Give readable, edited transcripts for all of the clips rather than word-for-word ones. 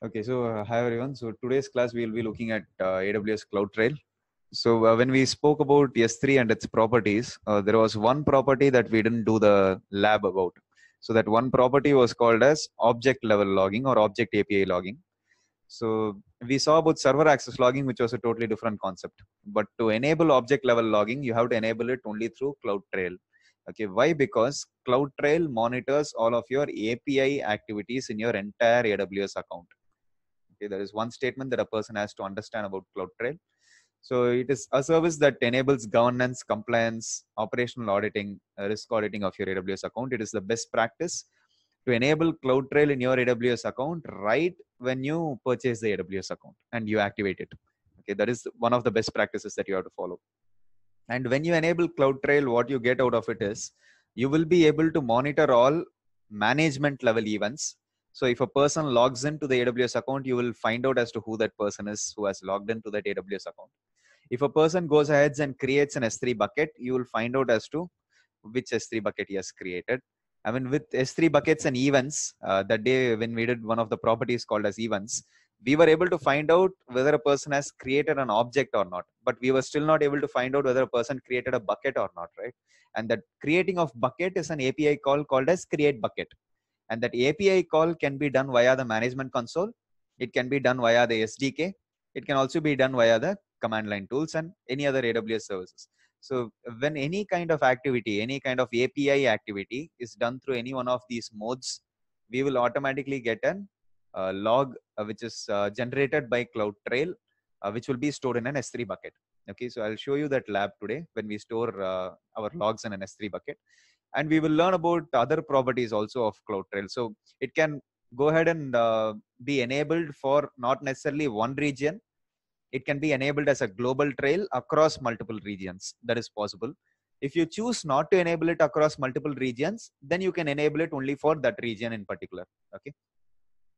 Okay, so hi everyone. So today's class we will be looking at AWS CloudTrail. So when we spoke about S3 and its properties, there was one property that we didn't do the lab about. So that one property was called as object level logging or object API logging. So we saw about server access logging, which was a totally different concept. But to enable object level logging, you have to enable it only through CloudTrail. Okay, why? Because CloudTrail monitors all of your API activities in your entire AWS account. Okay, there is one statement that a person has to understand about CloudTrail. So it is a service that enables governance, compliance, operational auditing, risk auditing of your AWS account. It is the best practice to enable CloudTrail in your AWS account right when you purchase the AWS account and you activate it. Okay, that is one of the best practices that you have to follow. And when you enable CloudTrail, what you get out of it is you will be able to monitor all management level events. So if a person logs into the AWS account, you will find out as to who that person is who has logged into that AWS account. If a person goes ahead and creates an S3 bucket, you will find out as to which S3 bucket he has created. I mean, with S3 buckets and events, that day when we did one of the properties called as events, we were able to find out whether a person has created an object or not, but we were still not able to find out whether a person created a bucket or not, right? And that creating of bucket is an API call called as create bucket. And that API call can be done via the management console. It can be done via the SDK. It can also be done via the command line tools and any other AWS services. So when any kind of activity, any kind of API activity is done through any one of these modes, we will automatically get an log which is generated by CloudTrail, which will be stored in an S3 bucket. Okay, so I'll show you that lab today when we store our logs in an S3 bucket. And we will learn about other properties also of CloudTrail. So it can go ahead and be enabled for not necessarily one region. It can be enabled as a global trail across multiple regions. That is possible. If you choose not to enable it across multiple regions, then you can enable it only for that region in particular. Okay.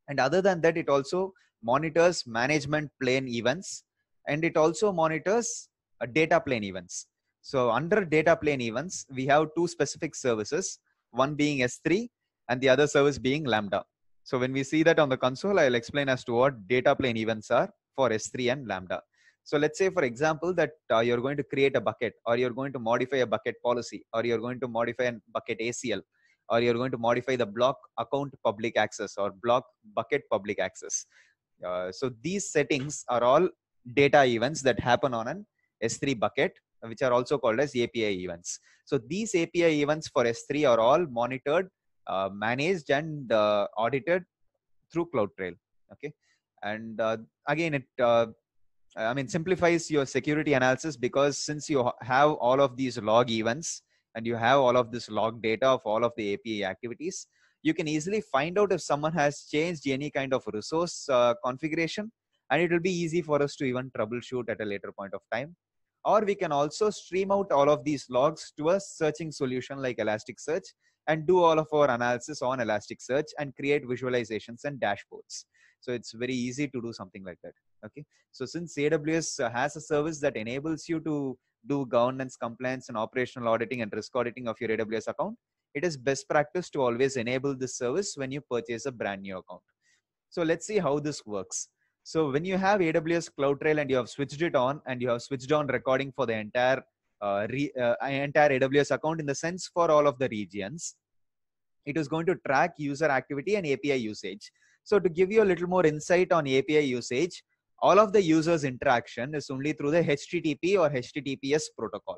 And other than that, it also monitors management plane events, and it also monitors data plane events. So under data plane events, we have two specific services, one being S3 and the other service being Lambda. So when we see that on the console, I'll explain as to what data plane events are for S3 and Lambda. So let's say, for example, that you're going to create a bucket, or you're going to modify a bucket policy, or you're going to modify a bucket ACL, or you're going to modify the block account public access or block bucket public access. So these settings are all data events that happen on an S3 bucket, which are also called as API events. So these API events for S3 are all monitored, managed, and audited through CloudTrail. Okay, and again, it I mean, simplifies your security analysis, because since you have all of these log events and you have all of this log data of all of the API activities, you can easily find out if someone has changed any kind of resource configuration, and it will be easy for us to even troubleshoot at a later point of time. Or we can also stream out all of these logs to a searching solution like Elasticsearch and do all of our analysis on Elasticsearch and create visualizations and dashboards. So it's very easy to do something like that. Okay. So since AWS has a service that enables you to do governance, compliance, and operational auditing and risk auditing of your AWS account, it is best practice to always enable this service when you purchase a brand new account. So let's see how this works. So when you have AWS CloudTrail and you have switched it on, and you have switched on recording for the entire entire AWS account, in the sense for all of the regions, it is going to track user activity and API usage. So to give you a little more insight on API usage, all of the users interaction is only through the HTTP or HTTPS protocol.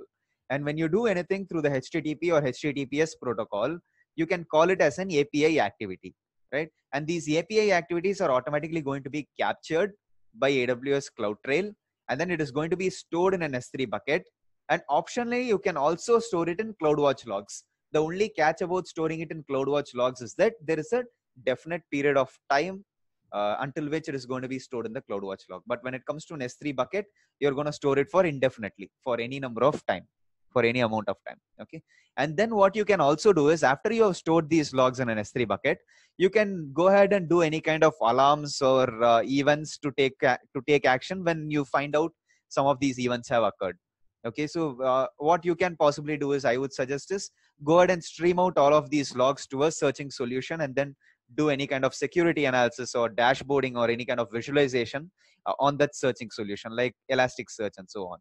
And when you do anything through the HTTP or HTTPS protocol, you can call it as an API activity, right? And these API activities are automatically going to be captured by AWS CloudTrail, and then it is going to be stored in an S3 bucket. And optionally, you can also store it in CloudWatch logs. The only catch about storing it in CloudWatch logs is that there is a definite period of time until which it is going to be stored in the CloudWatch log. But when it comes to an S3 bucket, you're going to store it for indefinitely, for any number of time, for any amount of time. Okay. And then what you can also do is, after you have stored these logs in an S3 bucket, you can go ahead and do any kind of alarms or events to take action when you find out some of these events have occurred. Okay, so what you can possibly do is, I would suggest is, go ahead and stream out all of these logs to a searching solution, and then do any kind of security analysis or dashboarding or any kind of visualization on that searching solution like Elasticsearch and so on.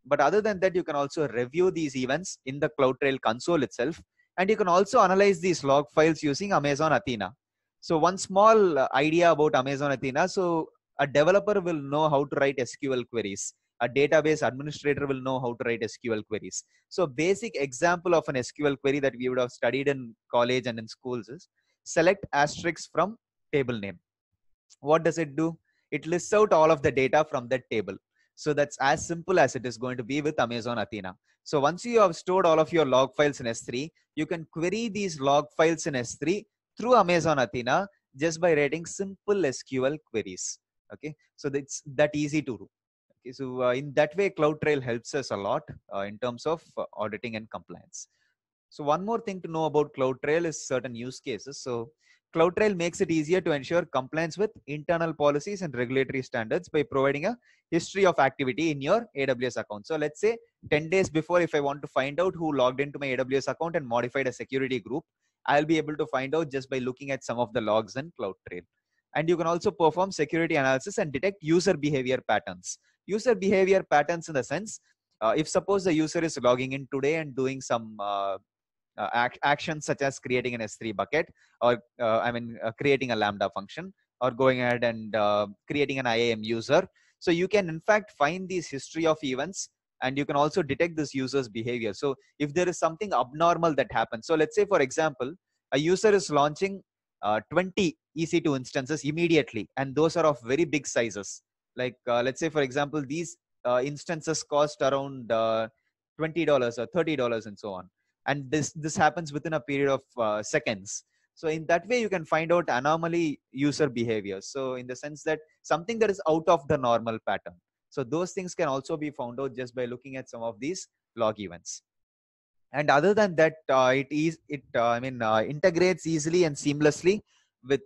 But other than that, you can also review these events in the CloudTrail console itself. And you can also analyze these log files using Amazon Athena. So one small idea about Amazon Athena. So a developer will know how to write SQL queries. A database administrator will know how to write SQL queries. So basic example of an SQL query that we would have studied in college and in schools is select asterisk from table name. What does it do? It lists out all of the data from that table. So that's as simple as it is going to be with Amazon Athena. So once you have stored all of your log files in S3, you can query these log files in S3 through Amazon Athena just by writing simple SQL queries. Okay, so that's that easy to do. Okay, so in that way, CloudTrail helps us a lot in terms of auditing and compliance. So one more thing to know about CloudTrail is certain use cases. So CloudTrail makes it easier to ensure compliance with internal policies and regulatory standards by providing a history of activity in your AWS account. So let's say 10 days before, if I want to find out who logged into my AWS account and modified a security group, I'll be able to find out just by looking at some of the logs in CloudTrail. And you can also perform security analysis and detect user behavior patterns. User behavior patterns in the sense, if suppose the user is logging in today and doing some actions such as creating an S3 bucket or creating a Lambda function or going ahead and creating an IAM user. So you can in fact find these history of events and you can also detect this user's behavior. So if there is something abnormal that happens, so let's say for example, a user is launching 20 EC2 instances immediately, and those are of very big sizes. Like let's say for example, these instances cost around $20 or $30 and so on. And this happens within a period of seconds. So in that way, you can find out anomaly user behavior. So in the sense that something that is out of the normal pattern. So those things can also be found out just by looking at some of these log events. And other than that, it integrates easily and seamlessly with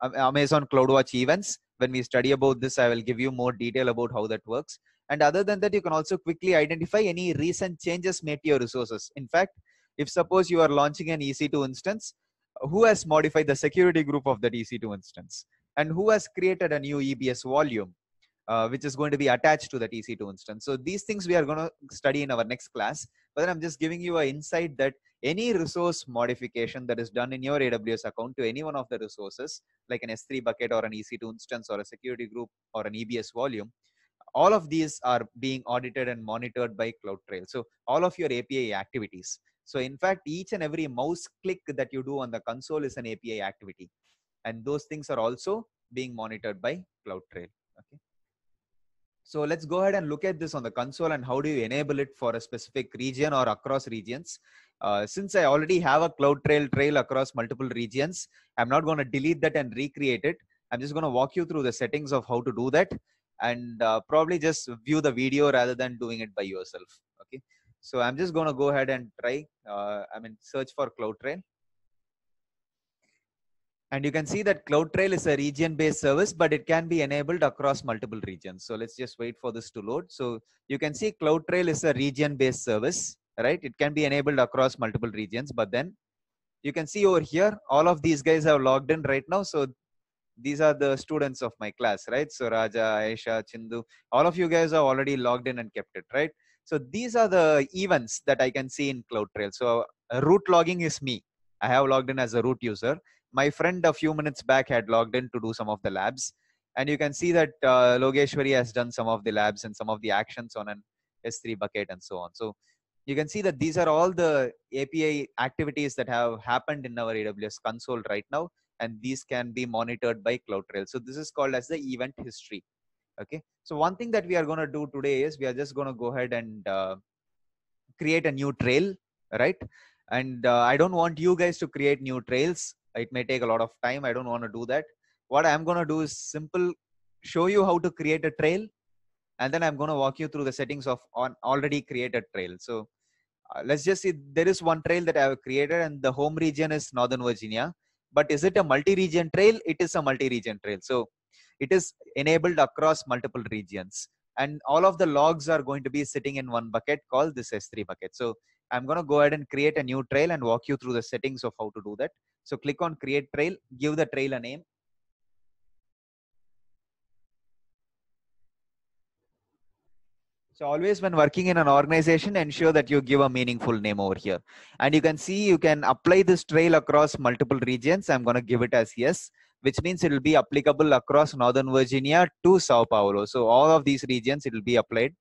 Amazon CloudWatch events. When we study about this, I will give you more detail about how that works. And other than that, you can also quickly identify any recent changes made to your resources. In fact, if suppose you are launching an EC2 instance, who has modified the security group of that EC2 instance? And who has created a new EBS volume, which is going to be attached to that EC2 instance? So these things we are going to study in our next class. But then I'm just giving you an insight that any resource modification that is done in your AWS account to any one of the resources, like an S3 bucket or an EC2 instance or a security group or an EBS volume, all of these are being audited and monitored by CloudTrail. So all of your API activities. So in fact, each and every mouse click that you do on the console is an API activity. And those things are also being monitored by CloudTrail. Okay. So let's go ahead and look at this on the console and how do you enable it for a specific region or across regions. Since I already have a CloudTrail trail across multiple regions, I'm not going to delete that and recreate it. I'm just going to walk you through the settings of how to do that and probably just view the video rather than doing it by yourself. Okay. So I'm just going to go ahead and try, search for CloudTrail. And you can see that CloudTrail is a region-based service, but it can be enabled across multiple regions. So let's just wait for this to load. So you can see CloudTrail is a region-based service, right? It can be enabled across multiple regions, but then you can see over here, all of these guys have logged in right now. So these are the students of my class, right? So Raja, Aisha, Chindu, all of you guys are already logged in and kept it, right? So these are the events that I can see in CloudTrail. So root logging is me. I have logged in as a root user. My friend a few minutes back had logged in to do some of the labs. And you can see that Logeshwari has done some of the labs and some of the actions on an S3 bucket and so on. So you can see that these are all the API activities that have happened in our AWS console right now. And these can be monitored by CloudTrail. So this is called as the event history. Okay. So one thing that we are going to do today is we are just going to go ahead and create a new trail, right? And I don't want you guys to create new trails. It may take a lot of time. I don't want to do that. What I'm going to do is simple, show you how to create a trail. And then I'm going to walk you through the settings of on already created trail. So let's just see, there is one trail that I have created and the home region is Northern Virginia. But is it a multi-region trail? It is a multi-region trail. So it is enabled across multiple regions. And all of the logs are going to be sitting in one bucket called this S3 bucket. So I'm going to go ahead and create a new trail and walk you through the settings of how to do that. So click on create trail, give the trail a name. So always when working in an organization, ensure that you give a meaningful name over here. And you can see you can apply this trail across multiple regions. I'm going to give it as yes, which means it will be applicable across Northern Virginia to Sao Paulo. So all of these regions, it will be applied.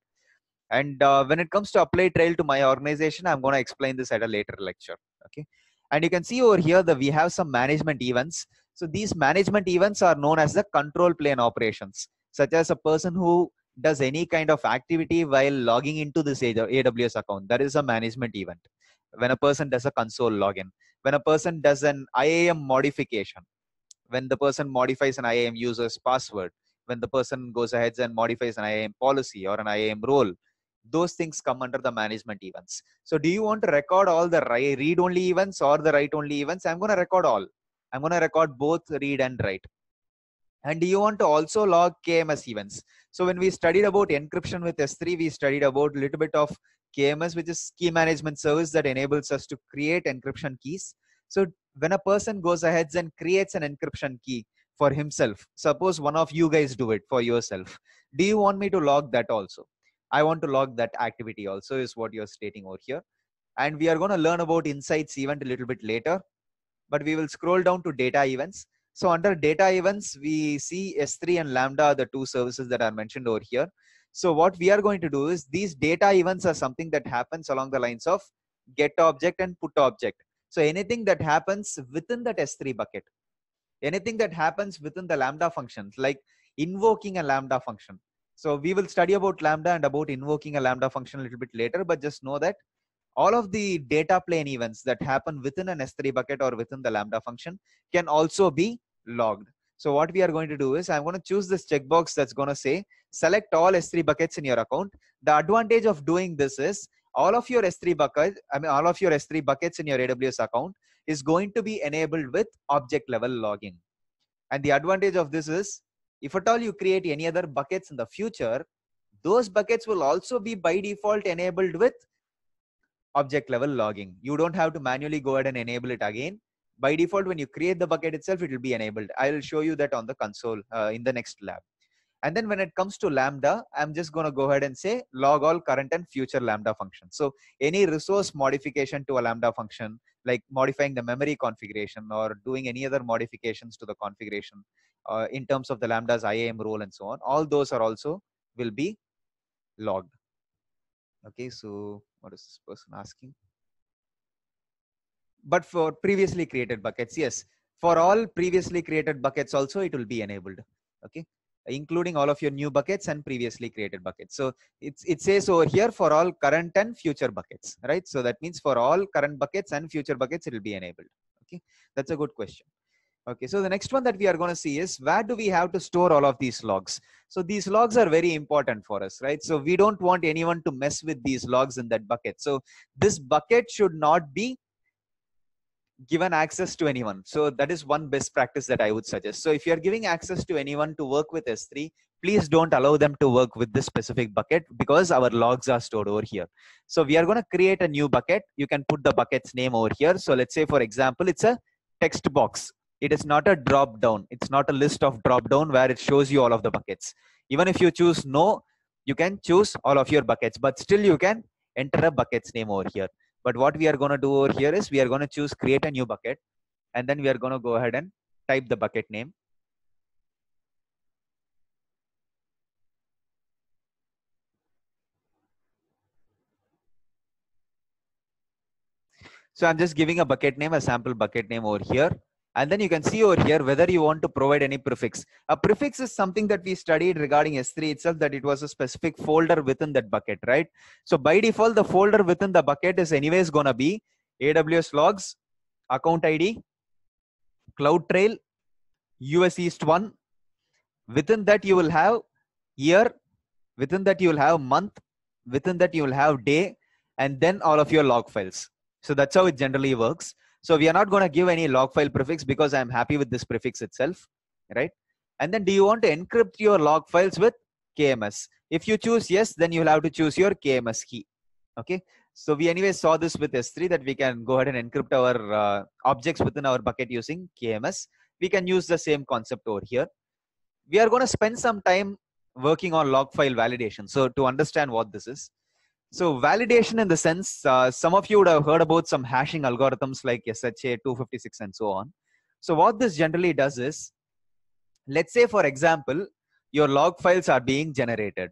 And when it comes to apply trail to my organization, I'm going to explain this at a later lecture. Okay. And you can see over here that we have some management events. So these management events are known as the control plane operations, such as a person who does any kind of activity while logging into this AWS account. That is a management event. When a person does a console login, when a person does an IAM modification, when the person modifies an IAM user's password, when the person goes ahead and modifies an IAM policy or an IAM role, those things come under the management events. So do you want to record all the read-only events or the write-only events? I'm going to record all. I'm going to record both read and write. And do you want to also log KMS events? So when we studied about encryption with S3, we studied about a little bit of KMS, which is key management service that enables us to create encryption keys. So when a person goes ahead and creates an encryption key for himself, suppose one of you guys do it for yourself, do you want me to log that also? I want to log that activity also, is what you're stating over here. And we are going to learn about insights event a little bit later, but we will scroll down to data events. So under data events, we see S3 and Lambda, the two services that are mentioned over here. So what we are going to do is these data events are something that happens along the lines of get object and put object. So anything that happens within that S3 bucket, anything that happens within the Lambda functions, like invoking a Lambda function. So we will study about Lambda and about invoking a Lambda function a little bit later, but just know that all of the data plane events that happen within an S3 bucket or within the Lambda function can also be logged. So what we are going to do is I'm going to choose this checkbox that's going to say select all S3 buckets in your account. The advantage of doing this is all of your S3 buckets, all of your S3 buckets in your AWS account is going to be enabled with object level logging. And the advantage of this is if at all you create any other buckets in the future, those buckets will also be by default enabled with object level logging. You don't have to manually go ahead and enable it again. By default, when you create the bucket itself, it will be enabled. I will show you that on the console in the next lab. And then when it comes to Lambda, I'm just going to go ahead and say log all current and future Lambda functions. So any resource modification to a Lambda function, like modifying the memory configuration or doing any other modifications to the configuration in terms of the Lambda's IAM role and so on, all those are also will be logged. Okay, so what is this person asking? But for previously created buckets, yes, for all previously created buckets also it will be enabled. Okay, including all of your new buckets and previously created buckets. So it says over here for all current and future buckets, right? So that means for all current buckets and future buckets it will be enabled. Okay, that's a good question. Okay, so the next one that we are going to see is where do we have to store all of these logs? So these logs are very important for us, right? So we don't want anyone to mess with these logs in that bucket. So this bucket should not be given access to anyone. So that is one best practice that I would suggest. So if you're giving access to anyone to work with S3, please don't allow them to work with this specific bucket because our logs are stored over here. So we are going to create a new bucket. You can put the bucket's name over here. So let's say, for example, it's a text box. It is not a drop down. It's not a list of drop down where it shows you all of the buckets. Even if you choose no, you can choose all of your buckets, but still you can enter a bucket's name over here. But what we are going to do over here is we are going to choose create a new bucket, and then we are going to go ahead and type the bucket name. So I'm just giving a bucket name, a sample bucket name over here. And then you can see over here whether you want to provide any prefix. A prefix is something that we studied regarding S3 itself, that it was a specific folder within that bucket, right? So by default, the folder within the bucket is anyways going to be AWS logs, account ID, CloudTrail, US East 1. Within that you will have year, within that you will have month, within that you will have day, and then all of your log files. So that's how it generally works. So we are not going to give any log file prefix because I'm happy with this prefix itself, right? And then do you want to encrypt your log files with KMS? If you choose yes, then you'll have to choose your KMS key. Okay. So we anyway saw this with S3 that we can go ahead and encrypt our objects within our bucket using KMS. We can use the same concept over here. We are going to spend some time working on log file validation. So to understand what this is. So validation in the sense, some of you would have heard about some hashing algorithms like SHA 256 and so on. So what this generally does is, let's say for example, your log files are being generated.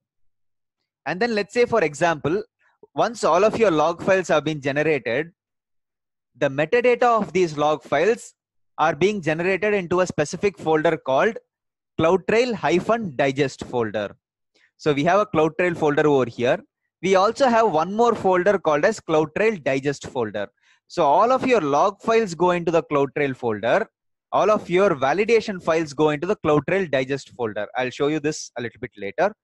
And then let's say for example, once all of your log files have been generated, the metadata of these log files are being generated into a specific folder called CloudTrail-digest folder. So we have a CloudTrail folder over here. We also have one more folder called as CloudTrail digest folder. So all of your log files go into the CloudTrail folder. All of your validation files go into the CloudTrail digest folder. I'll show you this a little bit later.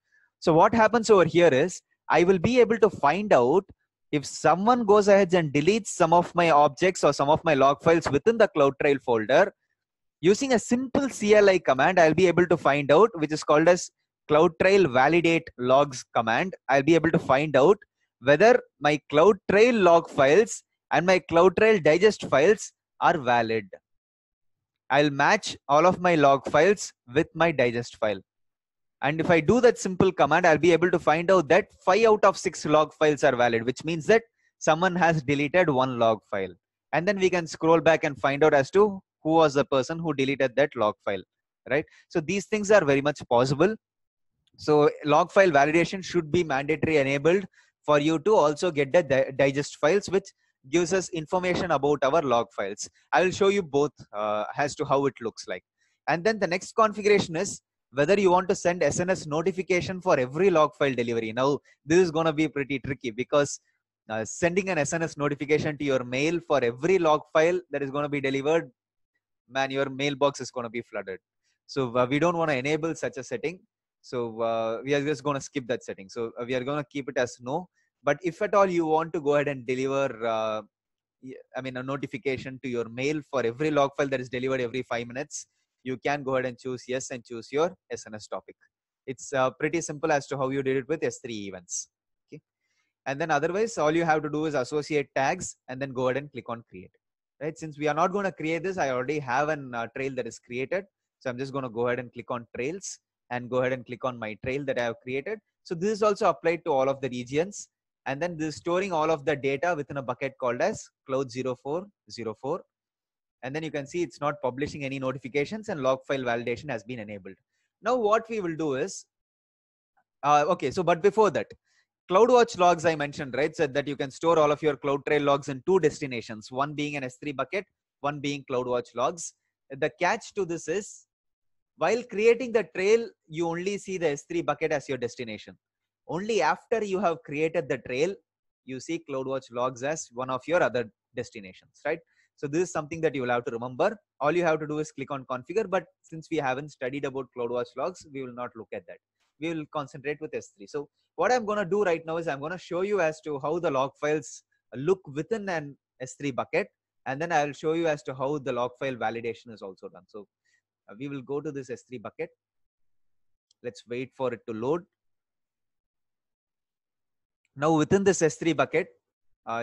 So what happens over here is, I will be able to find out if someone goes ahead and deletes some of my objects or some of my log files within the CloudTrail folder. Using a simple CLI command, I'll be able to find out, which is called as CloudTrail validate logs command. I'll be able to find out whether my CloudTrail log files and my CloudTrail digest files are valid. I'll match all of my log files with my digest file. And if I do that simple command, I'll be able to find out that 5 out of 6 log files are valid, which means that someone has deleted one log file. And then we can scroll back and find out as to who was the person who deleted that log file, right? So these things are very much possible. So log file validation should be mandatory enabled for you to also get the digest files, which gives us information about our log files. I will show you both as to how it looks like. And then the next configuration is whether you want to send SNS notification for every log file delivery. Now, this is going to be pretty tricky because sending an SNS notification to your mail for every log file that is going to be delivered, man, your mailbox is going to be flooded. So we don't want to enable such a setting. So we are just going to skip that setting. So we are going to keep it as no. But if at all you want to go ahead and deliver, a notification to your mail for every log file that is delivered every 5 minutes, you can go ahead and choose yes and choose your SNS topic. It's pretty simple as to how you did it with S3 events. Okay. And then otherwise, all you have to do is associate tags and then go ahead and click on create. Right? Since we are not going to create this, I already have a trail that is created. So I'm just going to go ahead and click on trails and go ahead and click on my trail that I have created. So this is also applied to all of the regions. And then this is storing all of the data within a bucket called as cloud0404. And then you can see it's not publishing any notifications and log file validation has been enabled. Now what we will do is, okay, so but before that, CloudWatch logs I mentioned, right? So that you can store all of your CloudTrail logs in 2 destinations, one being an S3 bucket, one being CloudWatch logs. The catch to this is, while creating the trail, you only see the S3 bucket as your destination. Only after you have created the trail, you see CloudWatch logs as one of your other destinations, right? So this is something that you will have to remember. All you have to do is click on configure, but since we haven't studied about CloudWatch logs, we will not look at that. We will concentrate with S3. So what I'm going to do right now is I'm going to show you as to how the log files look within an S3 bucket. And then I'll show you as to how the log file validation is also done. So we will go to this S3 bucket. Let's wait for it to load. Now within this S3 bucket,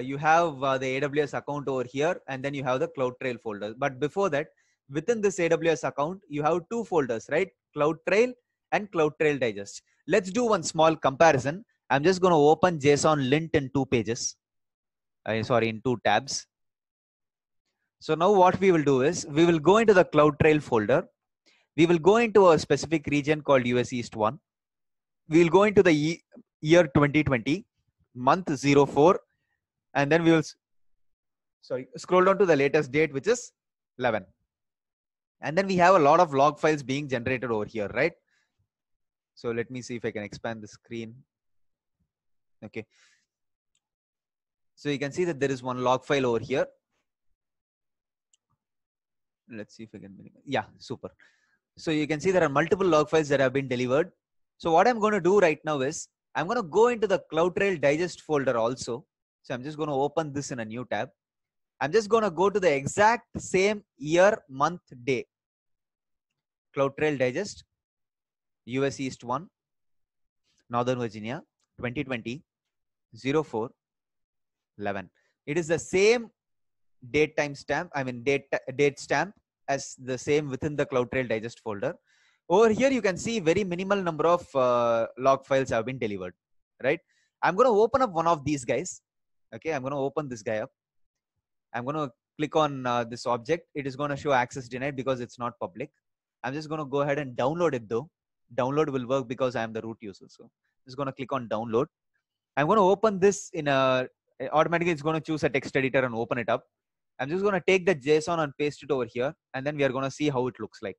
you have the AWS account over here, and then you have the CloudTrail folder. But before that, within this AWS account, you have 2 folders, right? CloudTrail and CloudTrail digest. Let's do one small comparison. I'm just going to open JSON lint in 2 pages. In 2 tabs. So now what we will do is we will go into the CloudTrail folder. We will go into a specific region called US East 1. We will go into the year 2020, month 04, and then we will scroll down to the latest date, which is 11. And then we have a lot of log files being generated over here, right? So let me see if I can expand the screen. Okay. So you can see that there is one log file over here. Let's see if I can minimize. Yeah, super. So you can see there are multiple log files that have been delivered. So what I'm going to do right now is I'm going to go into the CloudTrail digest folder also. So I'm just going to open this in a new tab. I'm just going to go to the exact same year, month, day. CloudTrail digest, US East 1, Northern Virginia, 2020, 04. 11. It is the same date timestamp, date stamp as the same within the CloudTrail digest folder. Over here, you can see very minimal number of log files have been delivered, right? I'm going to open up one of these guys. Okay, I'm going to open this guy up. I'm going to click on this object. It is going to show access denied because it's not public. I'm just going to go ahead and download it though. Download will work because I am the root user. So I'm just going to click on download. I'm going to open this in a, automatically it's going to choose a text editor and open it up. I'm just going to take the JSON and paste it over here. And then we are going to see how it looks like.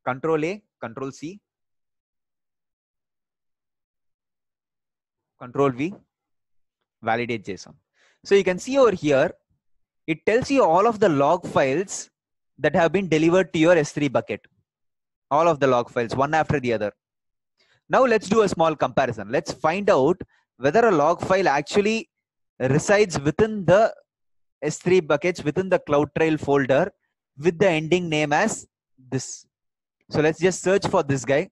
Control A, Control C, Control V, validate JSON. So you can see over here, it tells you all of the log files that have been delivered to your S3 bucket. All of the log files, one after the other. Now let's do a small comparison. Let's find out whether a log file actually resides within the S3 buckets, within the CloudTrail folder with the ending name as this. So let's just search for this guy.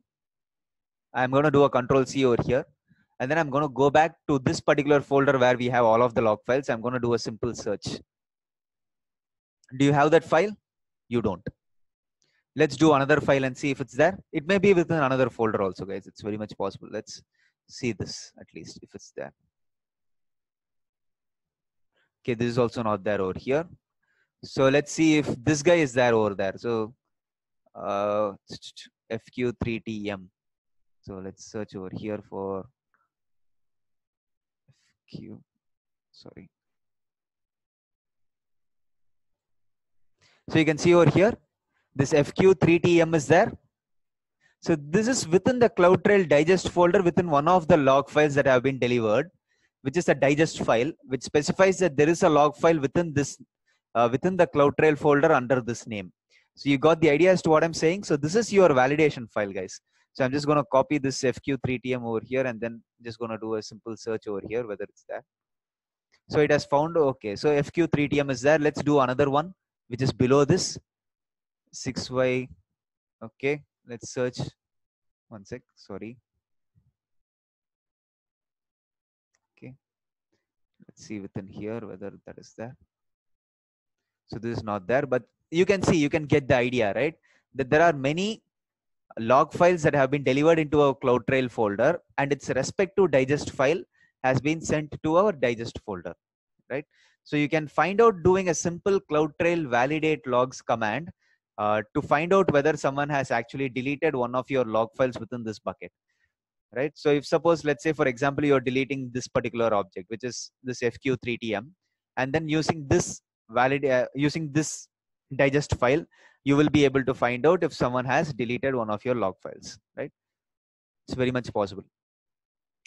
I'm going to do a Control C over here. And then I'm going to go back to this particular folder where we have all of the log files. I'm going to do a simple search. Do you have that file? You don't. Let's do another file and see if it's there. It may be within another folder also, guys. It's very much possible. Let's see this at least if it's there. Okay, this is also not there over here. So let's see if this guy is there over there. So FQ3TM. So let's search over here for FQ. Sorry. So you can see over here, this FQ3TM is there. So this is within the CloudTrail digest folder within one of the log files that have been delivered, which is a digest file, which specifies that there is a log file within this, within the CloudTrail folder under this name. So you got the idea as to what I'm saying. So this is your validation file, guys. So I'm just going to copy this FQ3TM over here and then just going to do a simple search over here, whether it's there. So it has found, okay. So FQ3TM is there. Let's do another one, which is below this 6Y. Okay. Let's search. One sec. Sorry. Okay. Let's see within here whether that is there. So this is not there, but you can see, you can get the idea, right? That there are many log files that have been delivered into a CloudTrail folder and its respective digest file has been sent to our digest folder, right? So you can find out doing a simple CloudTrail validate logs command to find out whether someone has actually deleted one of your log files within this bucket, right? So if suppose, let's say, for example, you're deleting this particular object, which is this FQ3TM, and then using this using this digest file, you will be able to find out if someone has deleted one of your log files, right? It's very much possible.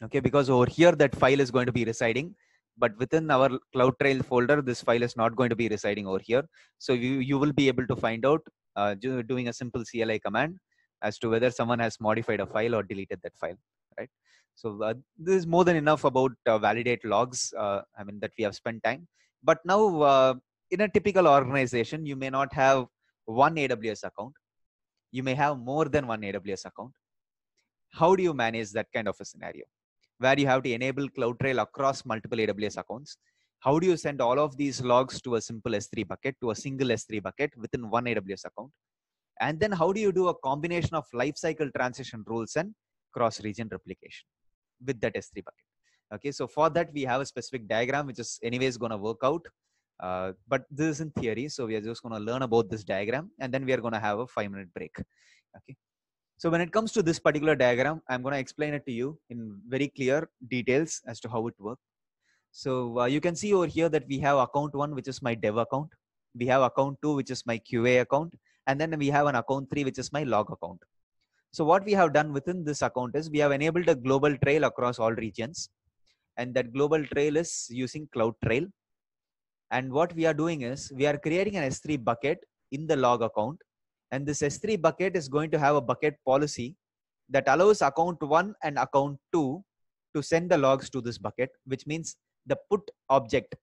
Okay, because over here that file is going to be residing, but within our CloudTrail folder, this file is not going to be residing over here. So you will be able to find out doing a simple CLI command as to whether someone has modified a file or deleted that file, right? So this is more than enough about validate logs. I mean, that we have spent time. But now in a typical organization, you may not have one AWS account. You may have more than one AWS account. How do you manage that kind of a scenario where you have to enable CloudTrail across multiple AWS accounts? How do you send all of these logs to a simple S3 bucket, to a single S3 bucket within one AWS account? And then how do you do a combination of lifecycle transition rules and cross-region replication with that S3 bucket? Okay, so for that, we have a specific diagram, which is anyways going to work out. But this is in theory. So we are just going to learn about this diagram and then we are going to have a 5-minute break. Okay. So when it comes to this particular diagram, I'm going to explain it to you in very clear details as to how it works. So you can see over here that we have account 1, which is my dev account. We have account 2, which is my QA account. And then we have an account 3, which is my log account. So what we have done within this account is we have enabled a global trail across all regions. And that global trail is using CloudTrail. And what we are doing is we are creating an S3 bucket in the log account. And this S3 bucket is going to have a bucket policy that allows account 1 and account 2 to send the logs to this bucket, which means the put object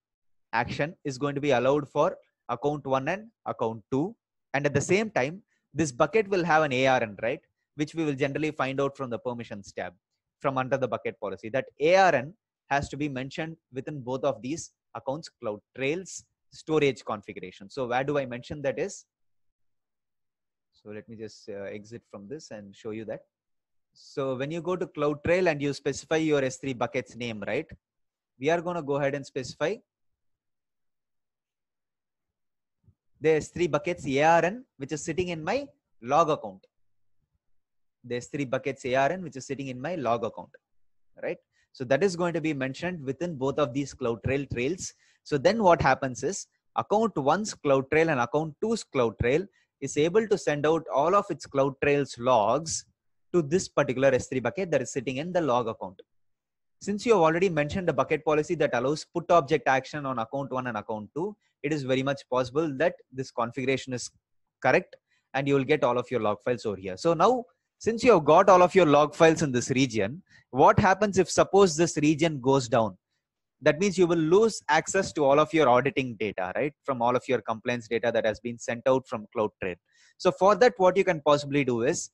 action is going to be allowed for account 1 and account 2. And at the same time, this bucket will have an ARN, right? Which we will generally find out from the permissions tab from under the bucket policy. That ARN has to be mentioned within both of these accounts CloudTrail's storage configuration. So where do I mention that is? So let me just exit from this and show you that. So when you go to CloudTrail and you specify your S3 buckets name, right? We are going to go ahead and specify the S3 buckets ARN, which is sitting in my log account. The S3 buckets ARN, which is sitting in my log account, right? So that is going to be mentioned within both of these CloudTrail trails. So then what happens is account 1's CloudTrail and account 2's CloudTrail is able to send out all of its CloudTrail's logs to this particular S3 bucket that is sitting in the log account. Since you have already mentioned the bucket policy that allows put object action on account 1 and account 2, it is very much possible that this configuration is correct and you will get all of your log files over here. So now, since you have got all of your log files in this region, what happens if suppose this region goes down? That means you will lose access to all of your auditing data, right? From all of your compliance data that has been sent out from CloudTrail. So for that, what you can possibly do is,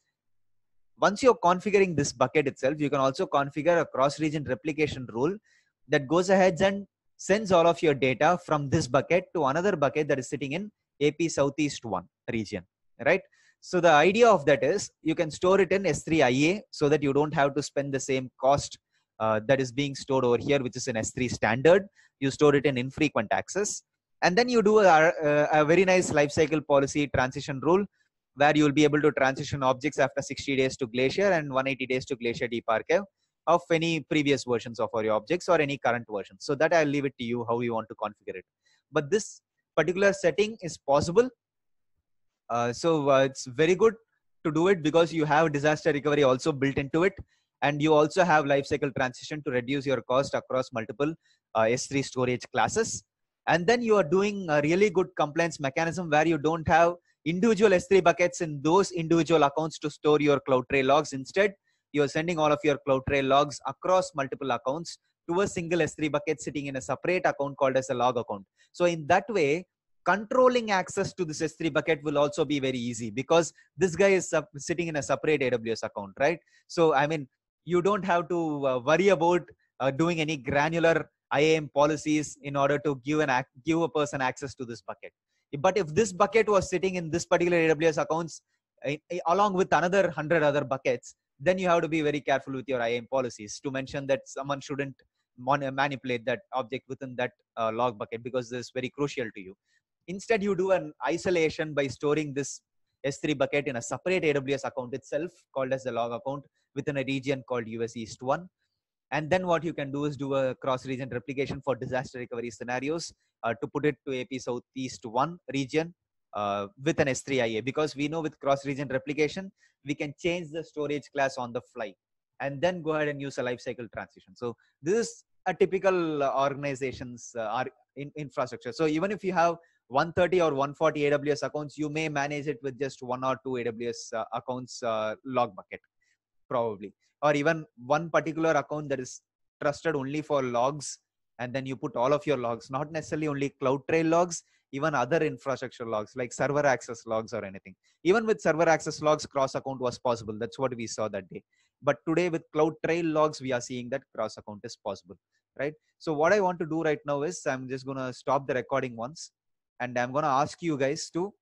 once you're configuring this bucket itself, you can also configure a cross-region replication rule that goes ahead and sends all of your data from this bucket to another bucket that is sitting in AP Southeast 1 region, right? So the idea of that is you can store it in S3 IA so that you don't have to spend the same cost that is being stored over here, which is in S3 standard. You store it in infrequent access. And then you do a very nice lifecycle policy transition rule where you will be able to transition objects after 60 days to Glacier and 180 days to Glacier Deep Archive of any previous versions of your objects or any current version. So that I'll leave it to you how you want to configure it. But this particular setting is possible. It's very good to do it because you have disaster recovery also built into it. And you also have lifecycle transition to reduce your cost across multiple S3 storage classes. And then you are doing a really good compliance mechanism where you don't have individual S3 buckets in those individual accounts to store your CloudTrail logs. Instead, you are sending all of your CloudTrail logs across multiple accounts to a single S3 bucket sitting in a separate account called as a log account. So in that way, controlling access to this S3 bucket will also be very easy because this guy is sitting in a separate AWS account, right? So, I mean, you don't have to worry about doing any granular IAM policies in order to give a person access to this bucket. But if this bucket was sitting in this particular AWS accounts along with another 100 other buckets, then you have to be very careful with your IAM policies to mention that someone shouldn't manipulate that object within that log bucket because this is very crucial to you. Instead, you do an isolation by storing this S3 bucket in a separate AWS account itself called as the log account within a region called US East 1. And then what you can do is do a cross-region replication for disaster recovery scenarios to put it to AP Southeast 1 region with an S3 IA. Because we know with cross-region replication, we can change the storage class on the fly and then go ahead and use a lifecycle transition. So this is a typical organization's infrastructure. So even if you have 130 or 140 AWS accounts, you may manage it with just 1 or 2 AWS accounts log bucket, probably. Or even one particular account that is trusted only for logs, and then you put all of your logs, not necessarily only CloudTrail logs, even other infrastructure logs like server access logs or anything. Even with server access logs, cross account was possible. That's what we saw that day. But today with CloudTrail logs, we are seeing that cross account is possible, right? So what I want to do right now is I'm just going to stop the recording once, and I'm going to ask you guys to